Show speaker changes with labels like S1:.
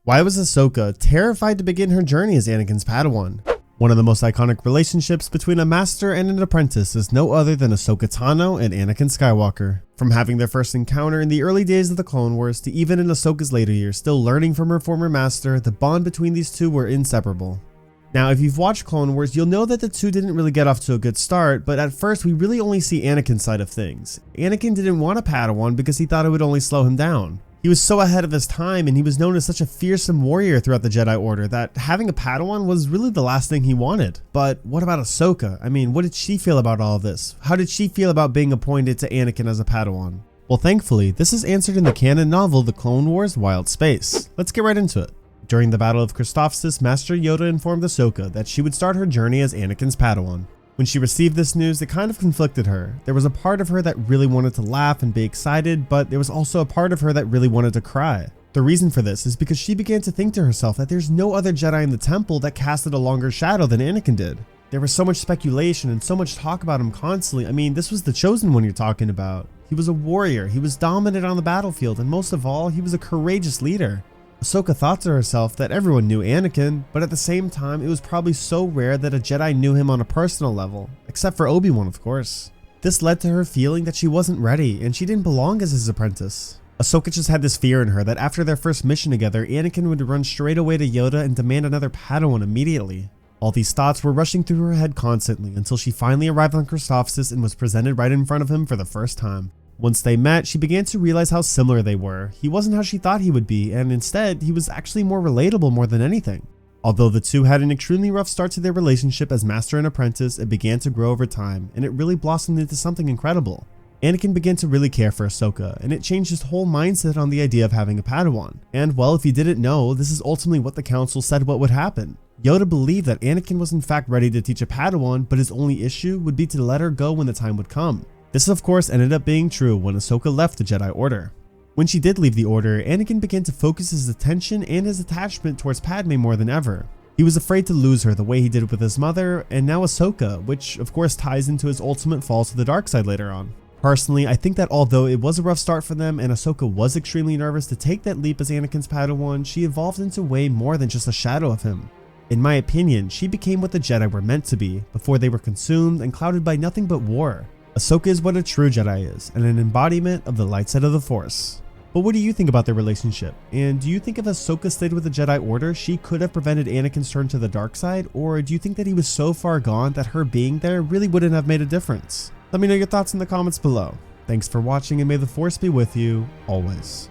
S1: Why was Ahsoka terrified to begin her journey as Anakin's Padawan? One of the most iconic relationships between a master and an apprentice is no other than Ahsoka Tano and Anakin Skywalker. From having their first encounter in the early days of the Clone Wars to even in Ahsoka's later years still learning from her former master, the bond between these two were inseparable. Now, if you've watched Clone Wars, you'll know that the two didn't really get off to a good start, but at first we really only see Anakin's side of things. Anakin didn't want a Padawan because he thought it would only slow him down. He was so ahead of his time and he was known as such a fearsome warrior throughout the Jedi Order that having a Padawan was really the last thing he wanted. But what about Ahsoka? I mean, what did she feel about all of this? How did she feel about being appointed to Anakin as a Padawan? Well, thankfully, this is answered in the canon novel The Clone Wars Wild Space. Let's get right into it. During the Battle of Christophsis, Master Yoda informed Ahsoka that she would start her journey as Anakin's Padawan. When she received this news, it kind of conflicted her. There was a part of her that really wanted to laugh and be excited, but there was also a part of her that really wanted to cry. The reason for this is because she began to think to herself that there's no other Jedi in the temple that casted a longer shadow than Anakin did. There was so much speculation and so much talk about him constantly. I mean, this was the chosen one you're talking about. He was a warrior, he was dominant on the battlefield, and most of all, he was a courageous leader. Ahsoka thought to herself that everyone knew Anakin, but at the same time, it was probably so rare that a Jedi knew him on a personal level, except for Obi-Wan, of course. This led to her feeling that she wasn't ready and she didn't belong as his apprentice. Ahsoka just had this fear in her that after their first mission together, Anakin would run straight away to Yoda and demand another Padawan immediately. All these thoughts were rushing through her head constantly until she finally arrived on Christophsis and was presented right in front of him for the first time. Once they met, she began to realize how similar they were. He wasn't how she thought he would be, and instead, he was actually more relatable more than anything. Although the two had an extremely rough start to their relationship as master and apprentice, it began to grow over time, and it really blossomed into something incredible. Anakin began to really care for Ahsoka, and it changed his whole mindset on the idea of having a Padawan. And well, if you didn't know, this is ultimately what the council said what would happen. Yoda believed that Anakin was in fact ready to teach a Padawan, but his only issue would be to let her go when the time would come. This of course ended up being true when Ahsoka left the Jedi Order. When she did leave the Order, Anakin began to focus his attention and his attachment towards Padme more than ever. He was afraid to lose her the way he did with his mother, and now Ahsoka, which of course ties into his ultimate fall to the dark side later on. Personally, I think that although it was a rough start for them and Ahsoka was extremely nervous to take that leap as Anakin's Padawan, she evolved into way more than just a shadow of him. In my opinion, she became what the Jedi were meant to be, before they were consumed and clouded by nothing but war. Ahsoka is what a true Jedi is, and an embodiment of the light side of the Force. But what do you think about their relationship? And do you think if Ahsoka stayed with the Jedi Order, she could have prevented Anakin's turn to the dark side? Or do you think that he was so far gone that her being there really wouldn't have made a difference? Let me know your thoughts in the comments below. Thanks for watching and may the Force be with you, always.